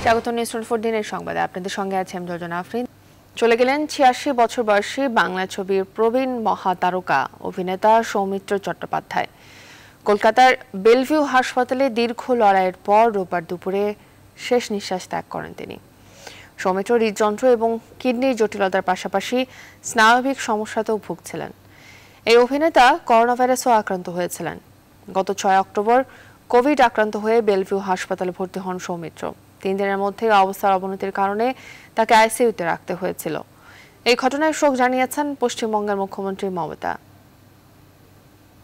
স্বাগত নিউজ 24 দিনের সংবাদে আপনাদের সঙ্গে আছে আমি যোজনা আফরিন। চলে গেলেন 86 বছর বয়সী বাংলা ছবির প্রবীণ মহাতারকা অভিনেতা সৌমিত্র চট্টোপাধ্যায়। কলকাতার বেলভিউ হাসপাতালে দীর্ঘ লড়াইয়ের পর রোববার দুপুরে শেষ নিঃশ্বাস ত্যাগ করেন তিনি। সৌমিত্র হৃদযন্ত্র এবং কিডনির জটিলতার পাশাপাশি স্নায়বিক সমস্যাতেও ভুগছিলেন। এই অভিনেতা করোনা ভাইরাসও আক্রান্ত হয়েছিলেন। গত 6 অক্টোবর কোভিড আক্রান্ত হয়ে বেলভিউ হাসপাতালে ভর্তি হন সৌমিত্র। 3 দিনের মধ্যে অবস্থার অবনতির কারণে তাকে আইসিইউতে রাখতে হয়েছিল। এই ঘটনায় শোক জানিয়েছেন পশ্চিমবঙ্গের মুখ্যমন্ত্রী মমতা।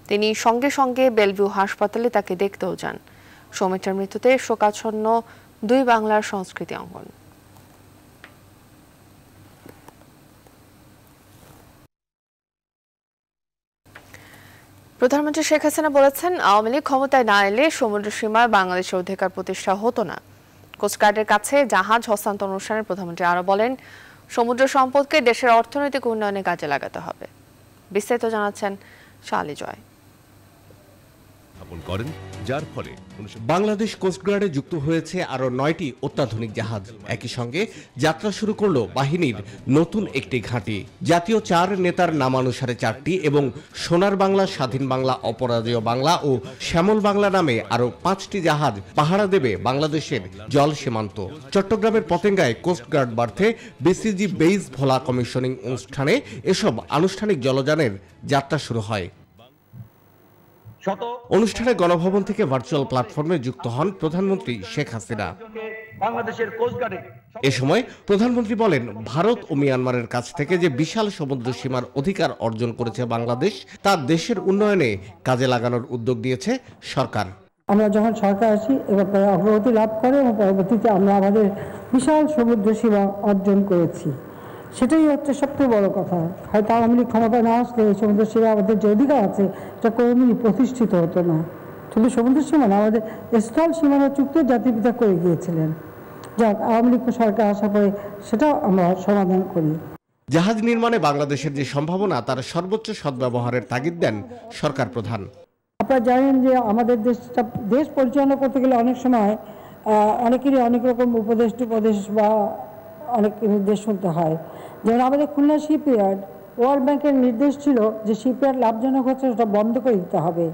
তিনি সঙ্গে সঙ্গে বেলভিউ হাসপাতালে তাকে দেখতেও যান। সৌমিত্রের মৃত্যুতে শোকাচ্ছন্ন 2 বাংলার সংস্কৃতি অঙ্গন। প্রধানমন্ত্রী শেখ হাসিনা বলেছেন, আওয়ামী লীগ ক্ষমতায় না এলে সমুদ্র সীমায় বাংলাদেশের অধিকার প্রতিষ্ঠা হতো না। কোস্টগার্ডের কাছে জাহাজ হস্তান্তর অনুষ্ঠানে প্রধানমন্ত্রী আরো বলেন, সমুদ্র সম্পদকে দেশের অর্থনৈতিক উন্নয়নে কাজে লাগাতে হবে। বিস্তারিত জানাচ্ছেন শালি জয়। যার ফলে বাংলাদেশ কোস্টগার্ডে যুক্ত হয়েছে আরো 9টি অত্যাধুনিক জাহাজ। একই সঙ্গে যাত্রা শুরু করলো বাহিনীর নতুন একটি ঘাঁটি। জাতীয় 4 নেতার নামানুসারে 4টি এবং সোনার বাংলা, স্বাধীন বাংলা, অপরাজেয় বাংলা ও শ্যামল বাংলা নামে আরো 5টি জাহাজ পাহারা দেবে বাংলাদেশের জল সীমান্ত। চট্টগ্রামের পতেঙ্গায় কোস্টগার্ড বার্থে বিসিজি বেইজ ভোলা কমিশনিং অনুষ্ঠানে এসব আনুষ্ঠানিক জলযানের যাত্রা শুরু হয়। অনুষ্ঠানে গণভবন থেকে ভার্চুয়াল প্ল্যাটফর্মে যুক্ত হন প্রধানমন্ত্রী শেখ হাসিনা। এ সময় প্রধানমন্ত্রী বলেন, ভারত ও মিয়ানমারের কাছ থেকে যে বিশাল সমুদ্র সীমার অধিকার অর্জন করেছে বাংলাদেশ, তা দেশের উন্নয়নে কাজে লাগানোর উদ্যোগ নিয়েছে সরকার। আমরা যখন সরকার আসি এবার অগ্রগতি লাভ করে এবং পরবর্তীতে আমরা আমাদের বিশাল সমুদ্র সীমা অর্জন করেছি। সেটাই হচ্ছে সবচেয়ে বড় কথা। হয়তো আওয়ামী লীগ ক্ষমতা না আসলে এই সমুদ্র সীমা আমাদের যে অধিকার আছে এটা কোনোদিনই প্রতিষ্ঠিত হতো না। শুধু সমুদ্র সীমা না, আমাদের স্থল সীমানা চুক্তি জাতির পিতা করে গিয়েছিলেন। যাক, আওয়ামী লীগ সরকার আসার পরে সেটাও আমরা সমাধান করি। জাহাজ নির্মাণে বাংলাদেশের যে সম্ভাবনা তার সর্বোচ্চ সদ্ব্যবহারের তাগিদ দেন সরকার প্রধান। আপনারা জানেন যে আমাদের দেশ পরিচালনা করতে গেলে অনেক সময় অনেকেরই অনেক রকম উপদেশ বা অনেক নির্দেশ শুনতে হয়। যেমন আমাদের খুলনা শিপইয়ার্ড, ওয়ার্ল্ড ব্যাংকের নির্দেশ ছিল যে শিপইয়ার্ড লাভজনক হচ্ছে ওটা বন্ধ করে দিতে হবে।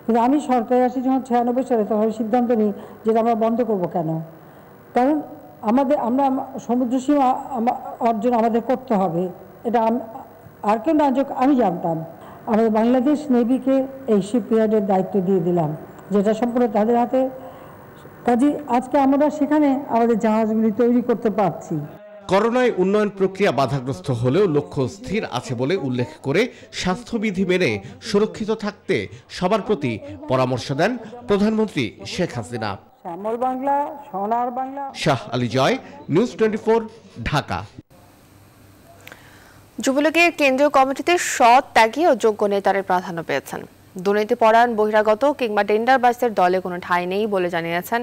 কিন্তু আমি সরকারে আসি যখন 96 সালে, তখন সিদ্ধান্ত নিই যে আমরা বন্ধ করব কেন। কারণ আমরা সমুদ্র সীমা অর্জন আমাদের করতে হবে, এটা আর কেউ না যোগ আমি জানতাম। আমাদের বাংলাদেশ নেভিকে এই শিপইয়ার্ডের দায়িত্ব দিয়ে দিলাম, যেটা সম্পূর্ণ তাদের হাতে। কাজে আজকে আমরা সেখানে আমাদের জাহাজগুলি তৈরি করতে পারছি। করোনায় উন্নয়ন প্রক্রিয়া বাধাগ্রস্ত হলেও লক্ষ্য স্থির আছে বলে উল্লেখ করে স্বাস্থ্যবিধি মেনে সুরক্ষিত থাকতে সবার প্রতি পরামর্শ দেন প্রধানমন্ত্রী শেখ হাসিনা। শ্যামল বাংলা, সোনার বাংলা। শাহ আলী জয়, নিউজ 24, ঢাকা। যুবলীগের কেন্দ্রীয় কমিটিতে সৎ, ত্যাগী ও যোগ্য নেতাদের প্রাধান্য পেয়েছেন। দুর্নীতিপরায়ণ, বহিরাগত কিংবা টেন্ডারবাজদের দলে কোনো ঠাঁই নেই বলে জানিয়েছেন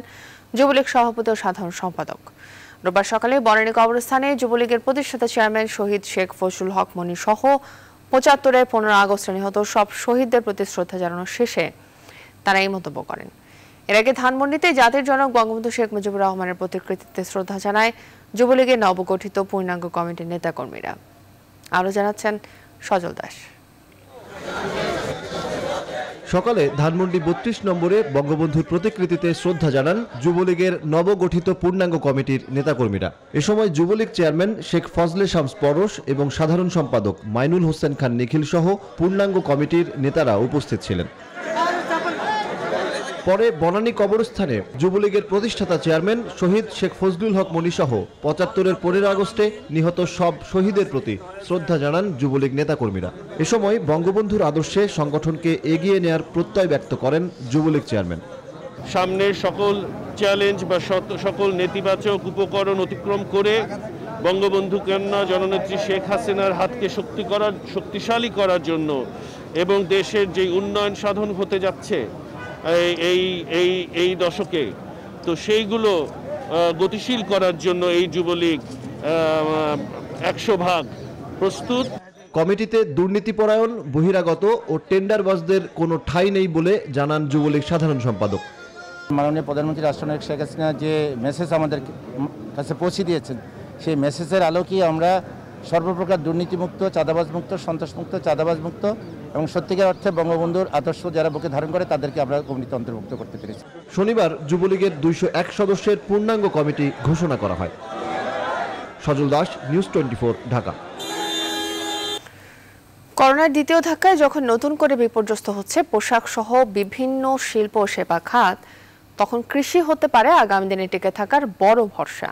যুবলীগ সভাপতি ও সাধারণ সম্পাদক। রোববার সকালে বনানী কবরস্থানে যুবলীগের প্রতিষ্ঠাতা চেয়ারম্যান শহীদ শেখ ফজলুল হক মনি সহ 75-এর 15 আগস্টে নিহত সব শহীদদের প্রতি শ্রদ্ধা জানানোর শেষে তারা এই মন্তব্য করেন। এর আগে ধানমন্ডিতে জাতির জনক বঙ্গবন্ধু শেখ মুজিবুর রহমানের প্রতিকৃতিতে শ্রদ্ধা জানায় যুবলীগের নবগঠিত পূর্ণাঙ্গ কমিটির নেতাকর্মীরা। আরও জানাচ্ছেন সজল দাস। সকালে ধানমন্ডি 32 নম্বরে বঙ্গবন্ধুর প্রতিকৃতিতে শ্রদ্ধা জানান যুবলীগের নবগঠিত পূর্ণাঙ্গ কমিটির নেতাকর্মীরা। এ সময় যুবলীগ চেয়ারম্যান শেখ ফজলে শামস পরশ এবং সাধারণ সম্পাদক মাইনুল হোসেন খান নিখিল সহ পূর্ণাঙ্গ কমিটির নেতারা উপস্থিত ছিলেন। পরে বনানী কবরস্থানে যুবলীগের প্রতিষ্ঠাতা চেয়ারম্যান শহীদ শেখ ফজলুল হক মনি সহ 75-এর 15 আগস্টে নিহত সব শহীদের প্রতি শ্রদ্ধা জানান যুবলীগ নেতাকর্মীরা। এ সময় বঙ্গবন্ধুর আদর্শে সংগঠনকে এগিয়ে নেয়ার প্রত্যয় ব্যক্ত করেন যুবলীগ চেয়ারম্যান। সামনের সকল চ্যালেঞ্জ বা সকল নেতিবাচক উপকরণ অতিক্রম করে বঙ্গবন্ধু কন্যা জননেত্রী শেখ হাসিনার হাতকে শক্তিশালী করার জন্য এবং দেশের যে উন্নয়ন সাধন হতে যাচ্ছে এই দশকে, তো সেইগুলো গতিশীল করার জন্য এই যুবলীগ 100% প্রস্তুত। কমিটিতে দুর্নীতিপরায়ণ, বহিরাগত ও টেন্ডারবাজদের কোনো ঠাঁই নেই বলে জানান যুবলীগ সাধারণ সম্পাদক। মাননীয় প্রধানমন্ত্রী রাষ্ট্রনায়ক শেখ হাসিনা যে মেসেজ আমাদের কাছে পৌঁছে দিয়েছেন, সেই মেসেজের আলোকেই আমরা সর্বপ্রকার দুর্নীতিমুক্ত, চাঁদাবাজমুক্ত, সন্ত্রাসমুক্ত, চাঁদাবাজমুক্ত এবং সত্যিকার অর্থে বঙ্গবন্ধুর আদর্শ যারা বুকে ধারণ করে তাদেরকে আমরা কমিটিতে অন্তর্ভুক্ত করতে পেরেছি। শনিবার যুবলীগের 201 সদস্যের পূর্ণাঙ্গ কমিটি ঘোষণা করা হয়। সজল দাস, নিউজ 24, ঢাকা। করোনার দ্বিতীয় ধাক্কায় যখন নতুন করে বিপর্যস্ত হচ্ছে পোশাক সহ বিভিন্ন শিল্প ও সেবা খাত, তখন কৃষি হতে পারে আগামী দিনে টিকে থাকার বড় ভরসা।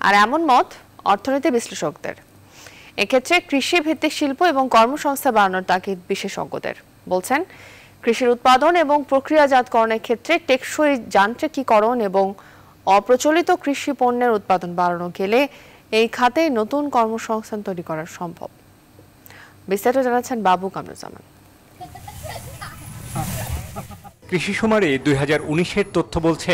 আর এমন মত অর্থনীতি বিশ্লেষকদের। এক্ষেত্রে কৃষি ভিত্তিক শিল্প এবং কর্মসংস্থান বাড়ানোর তাগিদ বিশেষজ্ঞদের। বলছেন, কৃষির উৎপাদন এবং প্রক্রিয়াজাতকরণের ক্ষেত্রে টেকসই যান্ত্রিকীকরণ এবং অপ্রচলিত কৃষি পণ্যের উৎপাদন বাড়ানো গেলে এই খাতে নতুন কর্মসংস্থান তৈরি করা সম্ভব। বিস্তারিত জানাচ্ছেন বাবু কামরুজ্জামান। কৃষি শুমারি 2019-এর তথ্য বলছে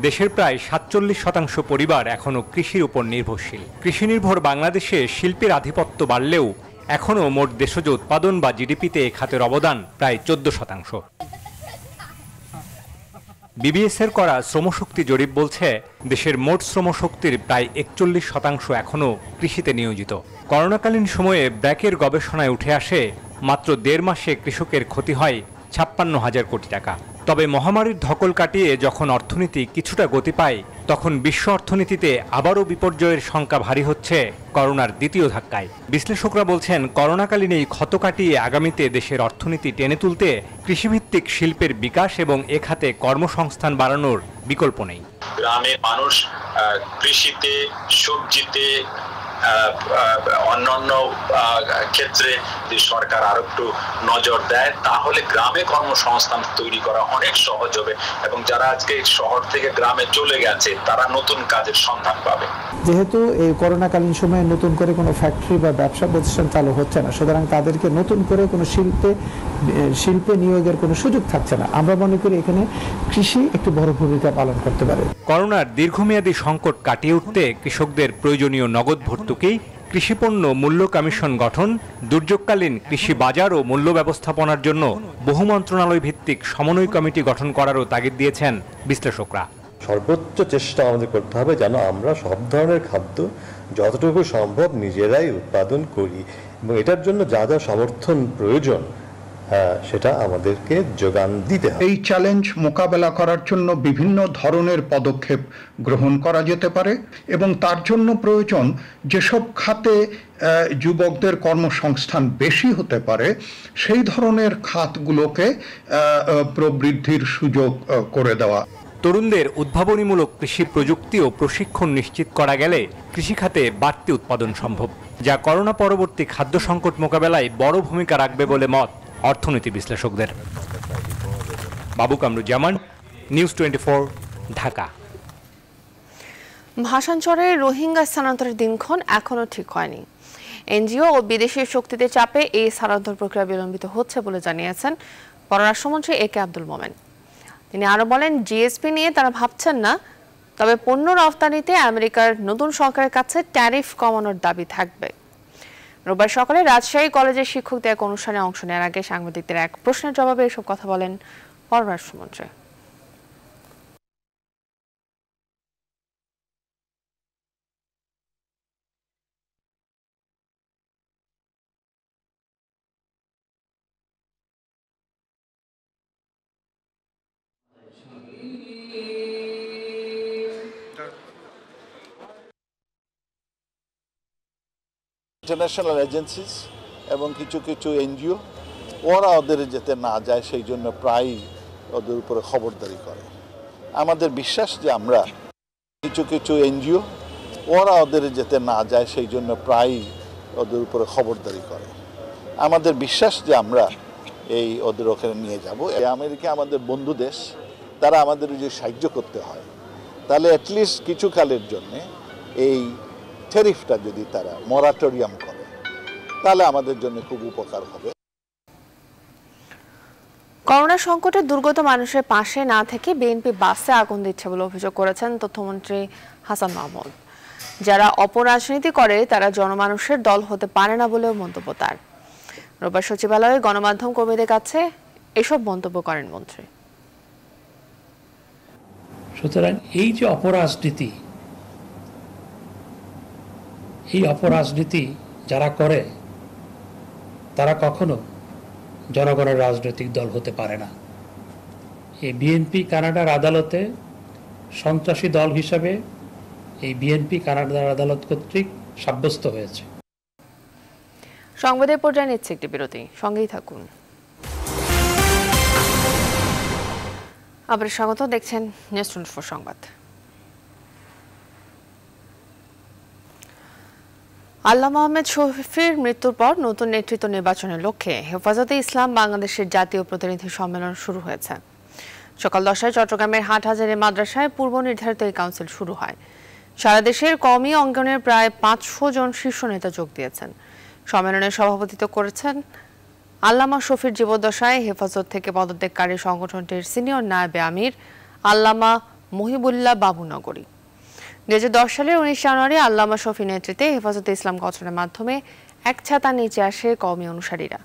দেশের প্রায় 47% পরিবার এখনও কৃষির উপর নির্ভরশীল। কৃষি নির্ভর বাংলাদেশে শিল্পের আধিপত্য বাড়লেও এখনও মোট দেশজ উৎপাদন বা জিডিপিতে এ খাতের অবদান প্রায় 14%। বিবিএসের করা শ্রমশক্তি জরিপ বলছে দেশের মোট শ্রমশক্তির প্রায় 41% এখনও কৃষিতে নিয়োজিত। করোনাকালীন সময়ে ব্র্যাকের গবেষণায় উঠে আসে মাত্র 1.5 মাসে কৃষকের ক্ষতি হয় 56,000 কোটি টাকা। তবে মহামারীর ধকল কাটিয়ে যখন অর্থনীতি কিছুটা গতি পায়, তখন বিশ্ব অর্থনীতিতে আবারও বিপর্যয়ের শঙ্কা ভারী হচ্ছে করোনার দ্বিতীয় ধাক্কায়। বিশ্লেষকরা বলছেন, করোনাকালীন এই ক্ষত কাটিয়ে আগামীতে দেশের অর্থনীতি টেনে তুলতে কৃষিভিত্তিক শিল্পের বিকাশ এবং এ খাতে কর্মসংস্থান বাড়ানোর বিকল্প নেই। গ্রামের মানুষ কৃষিতে, সবজিতে, অন্যান্য ক্ষেত্রে যদি সরকার আরো একটু নজর দেয় তাহলে গ্রামে কর্মসংস্থান তৈরি করা অনেক সহজ হবে এবং যারা আজকে শহর থেকে গ্রামে চলে গেছে তারা নতুন কাজের সন্ধান পাবে। যেহেতু এই করোনাকালীন সময়ে নতুন করে কোনো ফ্যাক্টরি বা ব্যবসা প্রতিষ্ঠান চালু হচ্ছে না, সুতরাং তাদেরকে নতুন করে কোনো শিল্পে নিয়োগের কোনো সুযোগ থাকছে না। আমরা মনে করি এখানে কৃষি একটি বড় ভূমিকা পালন করতে পারে। করোনার দীর্ঘমেয়াদী সংকট কাটিয়ে উঠতে কৃষকদের প্রয়োজনীয় নগদ ভর্তুকি, কৃষিপণ্য মূল্য কমিশন গঠন, দুর্যোগকালীন কৃষি বাজার ও মূল্য ব্যবস্থাপনার জন্য বহু মন্ত্রণালয় ভিত্তিক সমন্বয় কমিটি গঠন করারও তাগিদ দিয়েছেন বিশ্লেষকরা। সর্বোচ্চ চেষ্টা আমাদের করতে হবে যেন আমরা সব ধরনের খাদ্য যতটুকু সম্ভব নিজেরাই উৎপাদন করি এবং এটার জন্য যা যা সমর্থন প্রয়োজন সেটা আমাদেরকে যোগান দিতে হবে। এই চ্যালেঞ্জ মোকাবেলা করার জন্য বিভিন্ন ধরনের পদক্ষেপ গ্রহণ করা যেতে পারে এবং তার জন্য প্রয়োজন যেসব খাতে যুবকদের কর্মসংস্থান বেশি হতে পারে সেই ধরনের খাতগুলোকে প্রবৃদ্ধির সুযোগ করে দেওয়া। তরুণদের উদ্ভাবনীমূলক কৃষি প্রযুক্তি ও প্রশিক্ষণ নিশ্চিত করা গেলে কৃষিখাতে বাড়তি উৎপাদন সম্ভব, যা করোনা পরবর্তী খাদ্য সংকট মোকাবেলায় বড় ভূমিকা রাখবে বলে মত অর্থনীতি বিশ্লেষকদের। বাবু কামরুজ্জামান, নিউজ 24, ঢাকা। ভাসানচরে রোহিঙ্গা স্থানান্তরের দিনক্ষণ এখনও ঠিক হয়নি। এনজিও ও বিদেশি শক্তিদের চাপে এই স্থানান্তর প্রক্রিয়া বিলম্বিত হচ্ছে বলে জানিয়েছেন পররাষ্ট্রমন্ত্রী এ কে আব্দুল মোমেন। তিনি আরও বলেন, জিএসপি নিয়ে তারা ভাবছেন না, তবে পণ্য রফতানিতে আমেরিকার নতুন সরকারের কাছে ট্যারিফ কমানোর দাবি থাকবে। রোববার সকালে রাজশাহী কলেজের শিক্ষকদের এক অনুষ্ঠানে অংশ নেওয়ার আগে সাংবাদিকদের এক প্রশ্নের জবাবে এসব কথা বলেন পররাষ্ট্রমন্ত্রী। ইন্টারন্যাশনাল এজেন্সিস এবং কিছু কিছু এনজিও ওরা ওদের যেতে না যায় সেই জন্য প্রায়ই ওদের উপরে খবরদারি করে। আমাদের বিশ্বাস যে আমরা কিছু কিছু এনজিও ওরা ওদের যেতে না যায় সেই জন্য প্রায়ই ওদের উপরে খবরদারি করে। আমাদের বিশ্বাস যে আমরা ওদের ওখানে নিয়ে যাব। আমেরিকা আমাদের বন্ধু দেশ, তারা আমাদের যে সাহায্য করতে হয় তাহলে অ্যাটলিস্ট কিছু কালের জন্য এই ট্যারিফটা যদি তারা মরাটোরিয়াম করে তাহলে আমাদের জন্য খুব উপকার হবে। করোনা সংকটে দুর্গত মানুষের পাশে না থেকে বিএনপি বাসে আগুন দিচ্ছে বলে অভিযোগ করেছেন তথ্যমন্ত্রী হাসান মাহমুদ। যারা অপরাজনীতি করে তারা জনমানুষের দল হতে পারে না বলেও মন্তব্য তার। রোববার সচিবালয়ে গণমাধ্যম কর্মীদের কাছে এসব মন্তব্য করেন মন্ত্রী। সুতরাং এই যে অপরাজনীতি, এই অপরাজনীতি যারা করে তারা কখনো জনগণের রাজনৈতিক দল হতে পারে না। এই বিএনপি কানাডার আদালতে সন্ত্রাসী দল হিসাবে এই বিএনপি কানাডার আদালত কর্তৃক সাব্যস্ত হয়েছে। সংবাদের পর্যায়ে নিচ্ছে একটি বিরতি, সঙ্গেই থাকুন। আবার স্বাগত, দেখছেন নিউজ 24 সংবাদ। আল্লামা আহমেদ শফীর মৃত্যুর পর নতুন নেতৃত্ব নির্বাচনের লক্ষ্যে হেফাজতে ইসলাম বাংলাদেশের জাতীয় প্রতিনিধি সম্মেলন শুরু হয়েছে। সকাল 10টায় চট্টগ্রামের হাটহাজারী মাদ্রাসায় পূর্ব নির্ধারিত এই কাউন্সিল শুরু হয়। সারা দেশের কওমি অঙ্গনের প্রায় 500 জন শীর্ষ নেতা যোগ দিয়েছেন। সম্মেলনে সভাপতিত্ব করেছেন আল্লামা শফীর জীবদ্দশায় হেফাজত থেকে পদত্যাগকারী সংগঠনটির সিনিয়র নায়েবে আমির আল্লামা মহিবুল্লাহ বাবুনগরী। 2010 সালের 19 জানুয়ারি আল্লামা শফীর নেতৃত্বে হেফাজতে ইসলাম গঠনের মাধ্যমে এক ছাতার নিচে আসে কওমি অনুসারীরা।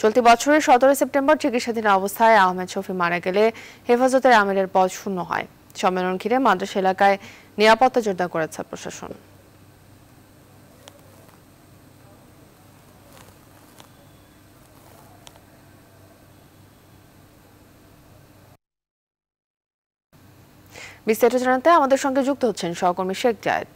চলতি বছরের 17 সেপ্টেম্বর চিকিৎসাধীন অবস্থায় আহমেদ শফী মারা গেলে হেফাজতের আমিরের পদ শূন্য হয়। সম্মেলন ঘিরে মাদ্রাসা এলাকায় নিরাপত্তা জোরদার করেছে প্রশাসন। বিস্তারিত জানাতে আমাদের সঙ্গে যুক্ত হচ্ছেন সহকর্মী শেখ জায়েদ।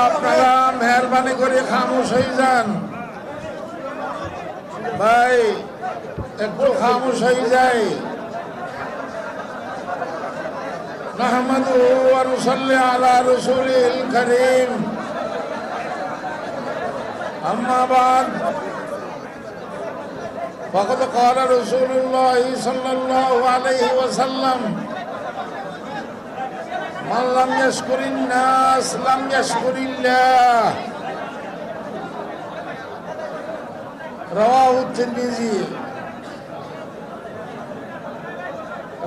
আপনারা মেহরবানি করে খামোশ হয়ে যান ভাই, একটু খামোশ হয়ে যায়। নাহমাদুহু ওয়া নুসাল্লি আলা রাসূলিল কারীম, আম্মা বাদ। ফাকাদ ক্বালা রাসূলুল্লাহ সাল্লাল্লাহু আলাইহি ওয়াসাল্লাম, মান লাম ইয়াশকুরিন নাস লাম ইয়াশকুরিল্লাহ। রাওয়াহু তিরমিজি।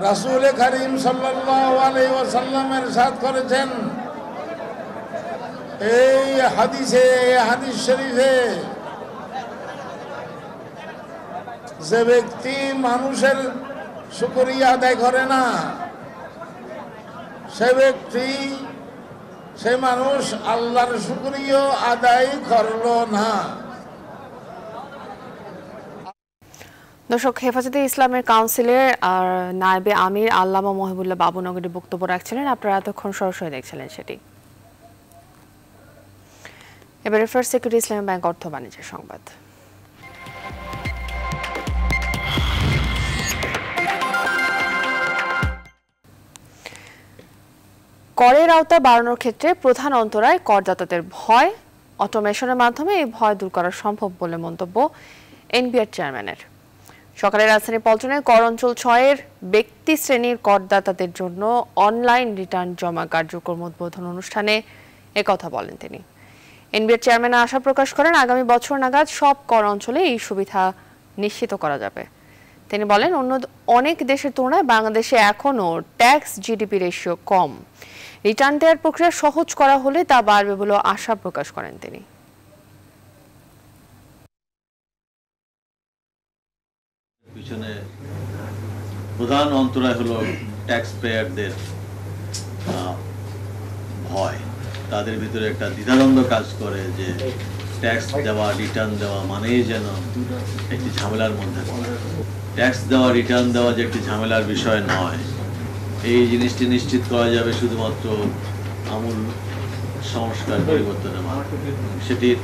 রাসূল করিম সাল্লাল্লাহু আলাইহি ওয়াসাল্লাম ইরশাদ করেছেন এই হাদিস শরীফে, যে ব্যক্তি মানুষের শুকরিয়া আদায় করে না, সে মানুষ আল্লাহর শুকরিয়া আদায় করলো না। দর্শক, হেফাজতে ইসলামের কাউন্সিলের নায়েবে আমির আল্লামা মহিবুল্লাহ বাবুনগরী বক্তব্য রাখছিলেন। আপনারা এতক্ষণ সরাসরি দেখছিলেন সেটি। এবারে ফার্স্ট সিকিউরিটি ইসলামী ব্যাংক অর্থ বাণিজ্যের সংবাদ। করের আওতা বাড়ানোর ক্ষেত্রে প্রধান অন্তরায় করদাতাদের ভয়। অটোমেশনের মাধ্যমে এই ভয় দূর করা সম্ভব বলে মন্তব্য এনবিআর চেয়ারম্যানের। সকালে রাজধানী পল্টনে কর অঞ্চল 6-এর ব্যক্তি শ্রেণীর করদাতাদের জন্য অনলাইন রিটার্ন জমা কার্যক্রম উদ্বোধন অনুষ্ঠানে একথা বলেন তিনি। এনবিআর চেয়ারম্যান আশা প্রকাশ করেন আগামী বছর নাগাদ সব কর অঞ্চলে এই সুবিধা নিশ্চিত করা যাবে। তিনি বলেন অন্য অনেক দেশের তুলনায় বাংলাদেশে এখনো ট্যাক্স জিডিপি রেশিও কম। রিটার্ন দেওয়ার প্রক্রিয়া সহজ করা হলে তা বাড়বে বলে আশা প্রকাশ করেন তিনি। পিছনে প্রধান অন্তরায় হলো ট্যাক্স পেয়ারদের ভয়। তাদের ভিতরে একটা দ্বিধাদ্বন্দ্ব কাজ করে যে ট্যাক্স দেওয়া রিটার্ন দেওয়া মানেই যেন একটি ঝামেলার মধ্যে পড়ে। ট্যাক্স দেওয়া রিটার্ন দেওয়া যে একটি ঝামেলার বিষয় নয়, এই জিনিসটি নিশ্চিত করা যাবে শুধুমাত্র আমূল সংস্কার পরিবর্তনের মাধ্যমে। সেটির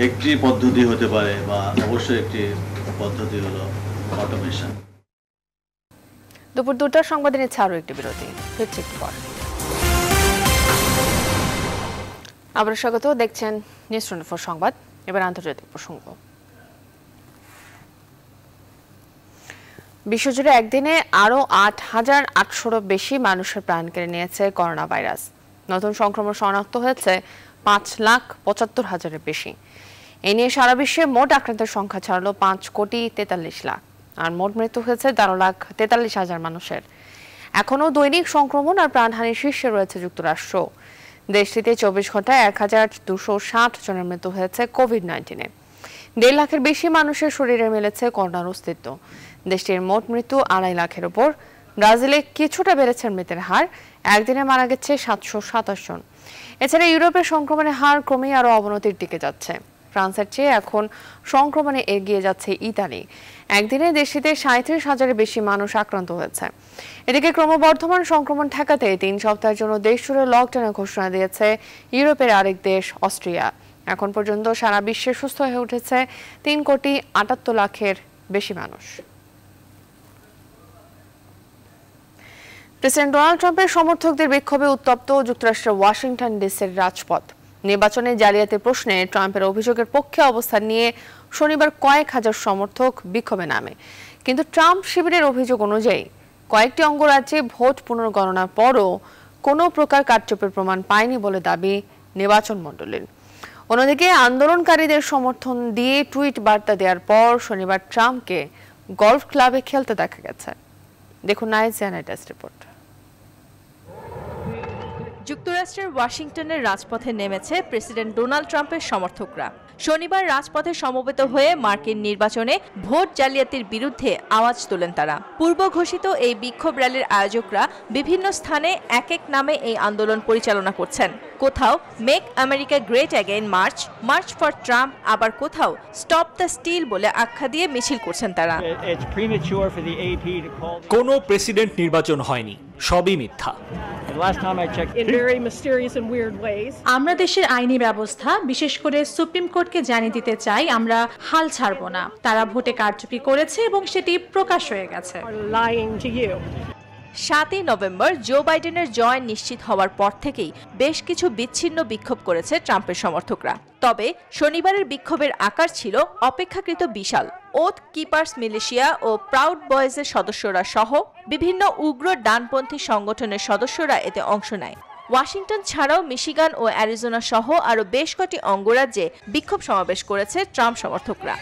একটি পদ্ধতি হতে পারে বা অবশ্যই একটি পদ্ধতি হলো অটোমেশন। দুপুর 2টার সংবাদে নিচ্ছে আরও একটি বিরতি, ফিরছি একটু পর। আবার স্বাগত, দেখছেন নিউজ 24 সংবাদ। এবার আন্তর্জাতিক প্রসঙ্গ। বিশ্বজুড়ে একদিনে আরও 8,800-ও বেশি মানুষের প্রাণ কেড়ে নিয়েছে করোনা ভাইরাস। নতুন সংক্রমণ শনাক্ত হয়েছে 5,75,000-এর বেশি। এ নিয়ে সারা বিশ্বে মোট আক্রান্তের সংখ্যা ছাড়লো 5,43,00,000, আর মোট মৃত্যু হয়েছে 13,43,000 মানুষের। এখনও দৈনিক সংক্রমণ আর প্রাণহানির শীর্ষে রয়েছে যুক্তরাষ্ট্র। দেশটিতে 24 ঘন্টায় 1,260 জনের মৃত্যু হয়েছে কোভিড-19-এ। 1.5 লাখের বেশি মানুষের শরীরে মিলেছে করোনার অস্তিত্ব। দেশটির মোট মৃত্যু 2.5 লাখের ওপর। ব্রাজিলে কিছুটা বেড়েছে মৃতের হার, একদিনে মারা গেছে 727 জন। এছাড়া ইউরোপের সংক্রমণের হার ক্রমেই আরও অবনতির দিকে যাচ্ছে। ফ্রান্সের চেয়ে এখন সংক্রমণে এগিয়ে যাচ্ছে ইতালি। একদিনে দেশটিতে 37,000-এর বেশি মানুষ আক্রান্ত হয়েছে। এদিকে ক্রমবর্ধমান সংক্রমণ ঠেকাতে 3 সপ্তাহের জন্য দেশ জুড়ে লকডাউনের ঘোষণা দিয়েছে ইউরোপের আরেক দেশ অস্ট্রিয়া। এখন পর্যন্ত সারা বিশ্বে সুস্থ হয়ে উঠেছে 3,78,00,000-এর বেশি মানুষ। প্রেসিডেন্ট ডোনাল্ড ট্রাম্পের সমর্থকদের বিক্ষোভে উত্তপ্ত যুক্তরাষ্ট্রের ওয়াশিংটন ডিসির রাজপথ। নির্বাচনে জালিয়াতির প্রশ্নে ট্রাম্পের অভিযোগের পক্ষে অবস্থান নিয়ে শনিবার কয়েক হাজার সমর্থক বিক্ষোভে নামে। কিন্তু ট্রাম্প শিবিরের অভিযোগ অনুযায়ী কয়েকটি অঙ্গরাজ্যে ভোট পুনর্গণনার পরও কোনো প্রকার কারচুপির প্রমাণ পায়নি বলে দাবি নির্বাচন মণ্ডলীর। অন্যদিকে আন্দোলনকারীদের সমর্থন দিয়ে টুইট বার্তা দেওয়ার পর শনিবার ট্রাম্পকে গলফ ক্লাবে খেলতে দেখা গেছে। দেখুন নাইজিয়ানার টেস্ট রিপোর্ট। যুক্তরাষ্ট্রের ওয়াশিংটনের রাজপথে নেমেছে প্রেসিডেন্ট ডোনাল্ড ট্রাম্পের সমর্থকরা। শনিবার রাজপথে সমবেত হয়ে মার্কিন নির্বাচনে ভোট জালিয়াতির বিরুদ্ধে আওয়াজ তোলেন তারা। পূর্ব ঘোষিত এই বিক্ষোভ র্যালির আয়োজকরা বিভিন্ন স্থানে এক এক নামে এই আন্দোলন পরিচালনা করছেন। কোথাও make America great again March, March for Trump, আবার কোথাও স্টপ দ্য স্টিল বলে আখ্যা দিয়ে মিছিল করছেন তারা। কোনো প্রেসিডেন্ট নির্বাচন হয়নি, সবই মিথ্যা। আমরা দেশের আইনি ব্যবস্থা, বিশেষ করে সুপ্রিম কোর্টকে জানিয়ে দিতে চাই, আমরা হাল ছাড়ব না। তারা ভোটে কারচুপি করেছে এবং সেটি প্রকাশ হয়ে গেছে। 7ই নভেম্বর জো বাইডেনের জয় নিশ্চিত হওয়ার পর থেকেই বেশ কিছু বিচ্ছিন্ন বিক্ষোভ করেছে ট্রাম্পের সমর্থকরা। তবে শনিবারের বিক্ষোভের আকার ছিল অপেক্ষাকৃত বিশাল। ওথ কিপার্স মিলিশিয়া ও প্রাউড বয়েজের সদস্যরা সহ বিভিন্ন উগ্র ডানপন্থী সংগঠনের সদস্যরা এতে অংশ নেয়। ওয়াশিংটন ছাড়াও মিশিগান ও অ্যারিজোনা সহ আরও বেশ কটি অঙ্গরাজ্যে বিক্ষোভ সমাবেশ করেছে ট্রাম্প সমর্থকরা।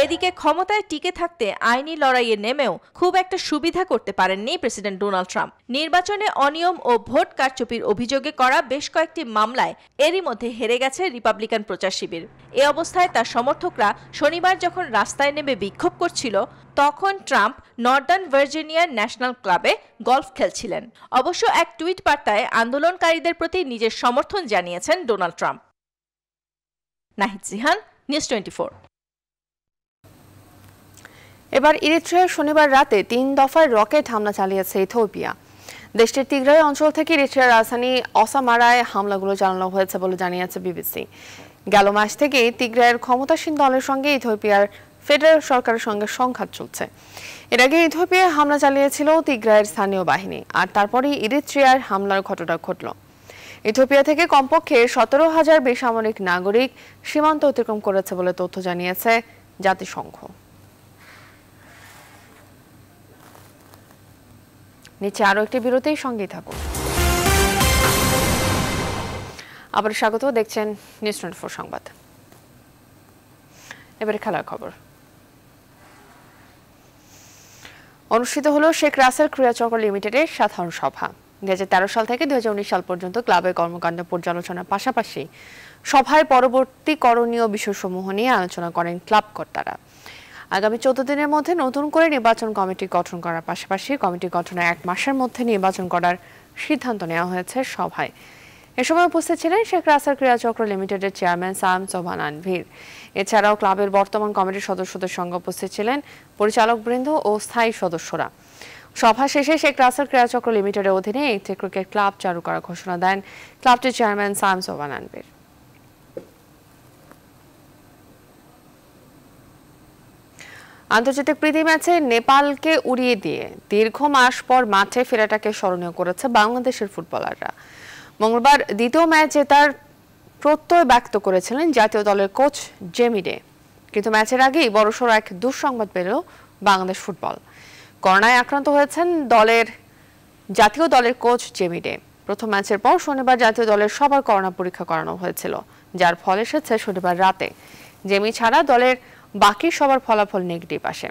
এদিকে ক্ষমতায় টিকে থাকতে আইনি লড়াইয়ে নেমেও খুব একটা সুবিধা করতে পারেননি প্রেসিডেন্ট ডোনাল্ড ট্রাম্প। নির্বাচনে অনিয়ম ও ভোট কারচুপির অভিযোগে করা বেশ কয়েকটি মামলায় এরই মধ্যে হেরে গেছে রিপাবলিকান প্রচার শিবির। এ অবস্থায় তার সমর্থকরা শনিবার যখন রাস্তায় নেমে বিক্ষোভ করছিল, তখন ট্রাম্প নর্দার্ন ভার্জিনিয়ার ন্যাশনাল ক্লাবে গলফ খেলছিলেন। অবশ্য এক টুইট বার্তায় আন্দোলনকারীদের প্রতি নিজের সমর্থন জানিয়েছেন Donald Trump. Nahid Jihan, news 24। এবার ইরিট্রিয়ায় শনিবার রাতে 3 দফায় রকেট হামলা চালিয়েছে ইথিওপিয়া। দেশটির তিগ্রাই অঞ্চল থেকে ইরিট্রিয়ার রাজধানী অসামারায় হামলাগুলো চালানো হয়েছে বলে জানিয়েছে বিবিসি। গেল মাস থেকে তিগ্রাইয়ের ক্ষমতাসীন দলের সঙ্গে ইথিওপিয়ার ফেডারেল সরকারের সঙ্গে সংঘাত চলছে। এর আগে ইথিওপিয়ায় হামলা চালিয়েছিল তিগ্রাইয়ের স্থানীয় বাহিনী, আর তারপরেই ইরিট্রিয়ার হামলার ঘটনা ঘটল। ইথিওপিয়া থেকে কমপক্ষে 17,000 বেসামরিক নাগরিক সীমান্ত অতিক্রম করেছে বলে তথ্য জানিয়েছে জাতিসংঘ। নিচে আরো একটি বিরতির সঙ্গেই থাকুন। আবার স্বাগত, দেখছেন নিউজ 24 সংবাদ। এবারে খেলার খবর। অনুষ্ঠিত হলো শেখ রাসেল ক্রীড়াচক্র লিমিটেডের সাধারণ সভা। 2013 সাল থেকে 2019 সাল পর্যন্ত ক্লাবের কর্মকাণ্ড পর্যালোচনার পাশাপাশি সভায় পরবর্তী করণীয় বিষয়সমূহ নিয়ে আলোচনা করেন ক্লাব কর্তারা। আগামী 14 দিনের মধ্যে নতুন করে নির্বাচন কমিটি গঠন করার পাশাপাশি কমিটি গঠনের 1 মাসের মধ্যে নির্বাচন করার সিদ্ধান্ত নেওয়া হয়েছে সভায়। এ সময় উপস্থিত ছিলেন শেখ রাসেল ক্রীড়াচক্র লিমিটেডের চেয়ারম্যান সাম সোবহান আনভীর। এছাড়াও ক্লাবের বর্তমান কমিটির সদস্যদের সঙ্গে উপস্থিত ছিলেন পরিচালকবৃন্দ ও স্থায়ী সদস্যরা। সভা শেষে শেখ রাসেল ক্রীড়াচক্র লিমিটেডের অধীনে একটি ক্রিকেট ক্লাব চালু করার ঘোষণা দেন ক্লাবটির চেয়ারম্যান সাম সোবহান আনভীর। আন্তর্জাতিক প্রীতি ম্যাচে নেপালকে উড়িয়ে দিয়ে দীর্ঘ মাস পর মাঠে ফেরাটাকে স্মরণীয় করেছে বাংলাদেশের ফুটবলাররা। মঙ্গলবার দ্বিতীয় ম্যাচ জেতার প্রত্যয় ব্যক্ত করেছিলেন জাতীয় দলের কোচ জেমি ডে। কিন্তু ম্যাচের আগেই বড়সড় এক দুঃসংবাদ পেল বাংলাদেশ ফুটবল। করোনায় আক্রান্ত হয়েছেন জাতীয় দলের কোচ জেমি ডে। প্রথম ম্যাচের পর শনিবার জাতীয় দলের সবার করোনা পরীক্ষা করানো হয়েছিল, যার ফল এসেছে শনিবার রাতে। জেমি ছাড়া দলের বাকি সবার ফলাফল নেগেটিভ আসে।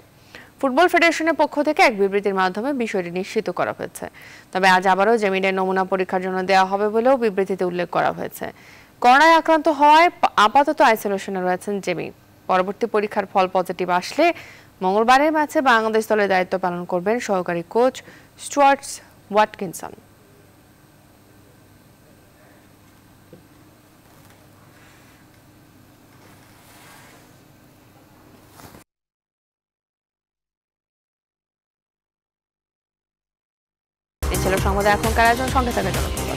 ফুটবল ফেডারেশনের পক্ষ থেকে এক বিবৃতির মাধ্যমে বিষয়টি নিশ্চিত করা হয়েছে। তবে আজ আবারও জেমিডের নমুনা পরীক্ষার জন্য দেওয়া হবে বলেও বিবৃতিতে উল্লেখ করা হয়েছে। করোনায় আক্রান্ত হওয়ায় আপাতত আইসোলেশনে রয়েছেন জেমি। পরবর্তী পরীক্ষার ফল পজিটিভ আসলে মঙ্গলবারের ম্যাচে বাংলাদেশ দলের দায়িত্ব পালন করবেন সহকারী কোচ স্টুয়ার্ট ওয়াটকিনসন। ছিল সংবাদে এখনকার আয়োজন, সঙ্গে থাকার জন্য